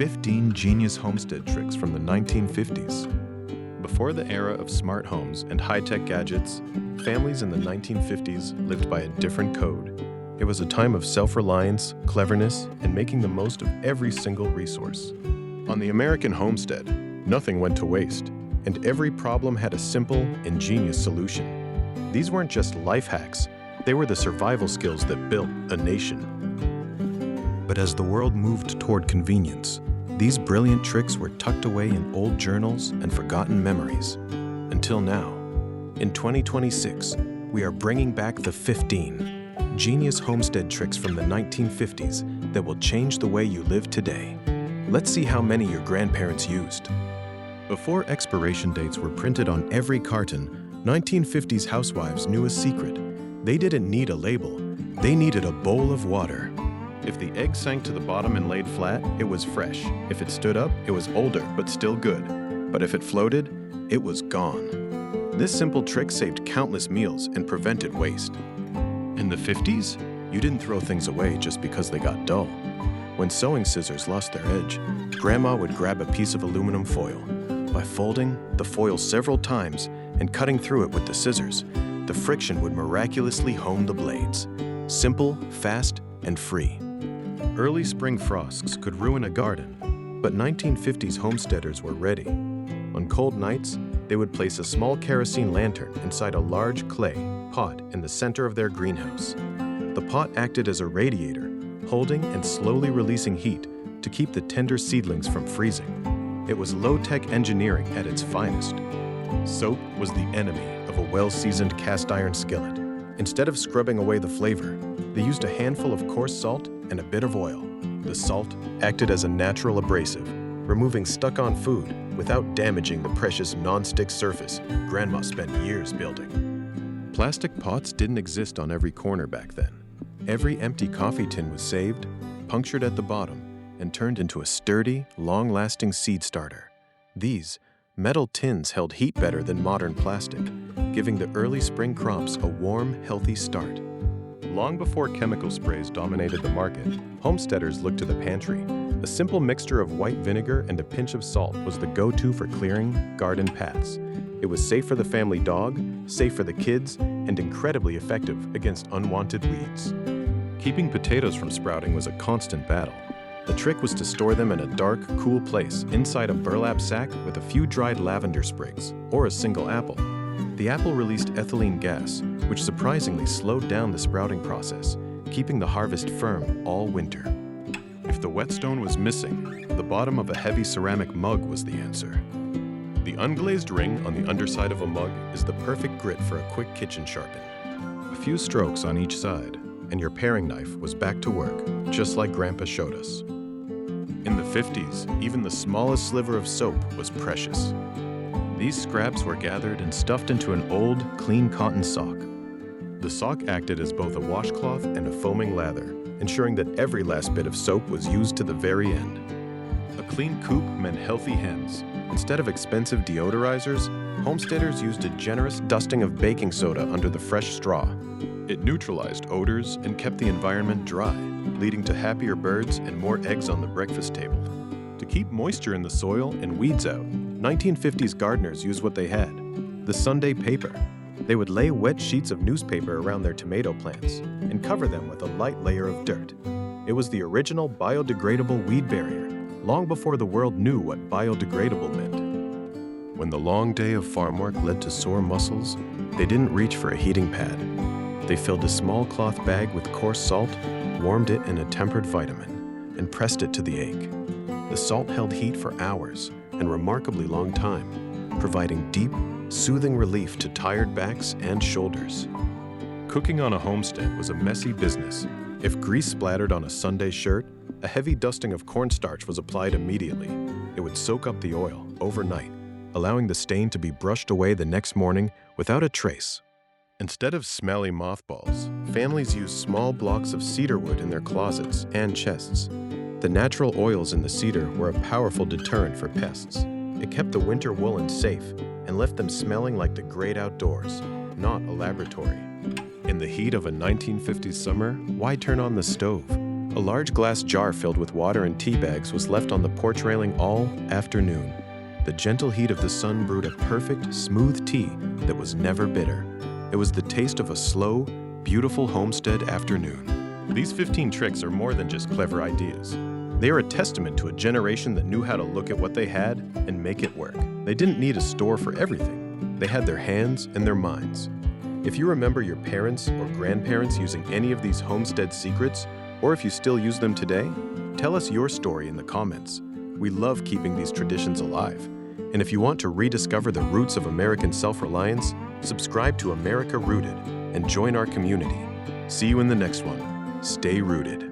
15 Genius Homestead tricks from the 1950s. Before the era of smart homes and high-tech gadgets, families in the 1950s lived by a different code. It was a time of self-reliance, cleverness, and making the most of every single resource. On the American homestead, nothing went to waste, and every problem had a simple, ingenious solution. These weren't just life hacks, they were the survival skills that built a nation. But as the world moved toward convenience, these brilliant tricks were tucked away in old journals and forgotten memories. Until now, in 2026, we are bringing back the 15 Genius Homestead tricks from the 1950s that will change the way you live today. Let's see how many your grandparents used. Before expiration dates were printed on every carton, 1950s housewives knew a secret. They didn't need a label, they needed a bowl of water. If the egg sank to the bottom and laid flat, it was fresh. If it stood up, it was older, but still good. But if it floated, it was gone. This simple trick saved countless meals and prevented waste. In the 50s, you didn't throw things away just because they got dull. When sewing scissors lost their edge, Grandma would grab a piece of aluminum foil. By folding the foil several times and cutting through it with the scissors, the friction would miraculously hone the blades. Simple, fast, and free. Early spring frosts could ruin a garden, but 1950s homesteaders were ready. On cold nights, they would place a small kerosene lantern inside a large clay pot in the center of their greenhouse. The pot acted as a radiator, holding and slowly releasing heat to keep the tender seedlings from freezing. It was low-tech engineering at its finest. Soap was the enemy of a well-seasoned cast iron skillet. Instead of scrubbing away the flavor, they used a handful of coarse salt and a bit of oil. The salt acted as a natural abrasive, removing stuck-on food without damaging the precious non-stick surface Grandma spent years building. Plastic pots didn't exist on every corner back then. Every empty coffee tin was saved, punctured at the bottom, and turned into a sturdy, long-lasting seed starter. These metal tins held heat better than modern plastic, giving the early spring crops a warm, healthy start. Long before chemical sprays dominated the market, homesteaders looked to the pantry. A simple mixture of white vinegar and a pinch of salt was the go-to for clearing garden paths. It was safe for the family dog, safe for the kids, and incredibly effective against unwanted weeds. Keeping potatoes from sprouting was a constant battle. The trick was to store them in a dark, cool place inside a burlap sack with a few dried lavender sprigs, or a single apple. The apple released ethylene gas, which surprisingly slowed down the sprouting process, keeping the harvest firm all winter. If the whetstone was missing, the bottom of a heavy ceramic mug was the answer. The unglazed ring on the underside of a mug is the perfect grit for a quick kitchen sharpen. A few strokes on each side, and your paring knife was back to work, just like Grandpa showed us. In the 50s, even the smallest sliver of soap was precious. These scraps were gathered and stuffed into an old, clean cotton sock. The sock acted as both a washcloth and a foaming lather, ensuring that every last bit of soap was used to the very end. A clean coop meant healthy hens. Instead of expensive deodorizers, homesteaders used a generous dusting of baking soda under the fresh straw. It neutralized odors and kept the environment dry, leading to happier birds and more eggs on the breakfast table. To keep moisture in the soil and weeds out, 1950s gardeners used what they had, the Sunday paper. They would lay wet sheets of newspaper around their tomato plants and cover them with a light layer of dirt. It was the original biodegradable weed barrier, long before the world knew what biodegradable meant. When the long day of farm work led to sore muscles, they didn't reach for a heating pad. They filled a small cloth bag with coarse salt, warmed it in a tempered vitamin, and pressed it to the ache. The salt held heat for hours and remarkably long time, providing deep, soothing relief to tired backs and shoulders. Cooking on a homestead was a messy business. If grease splattered on a Sunday shirt, a heavy dusting of cornstarch was applied immediately. It would soak up the oil overnight, allowing the stain to be brushed away the next morning without a trace. Instead of smelly mothballs, families used small blocks of cedar wood in their closets and chests. The natural oils in the cedar were a powerful deterrent for pests. It kept the winter woolens safe and left them smelling like the great outdoors, not a laboratory. In the heat of a 1950s summer, why turn on the stove? A large glass jar filled with water and tea bags was left on the porch railing all afternoon. The gentle heat of the sun brewed a perfect, smooth tea that was never bitter. It was the taste of a slow, beautiful homestead afternoon. These 15 tricks are more than just clever ideas. They are a testament to a generation that knew how to look at what they had and make it work. They didn't need a store for everything. They had their hands and their minds. If you remember your parents or grandparents using any of these homestead secrets, or if you still use them today, tell us your story in the comments. We love keeping these traditions alive. And if you want to rediscover the roots of American self-reliance, subscribe to America Rooted and join our community. See you in the next one. Stay rooted.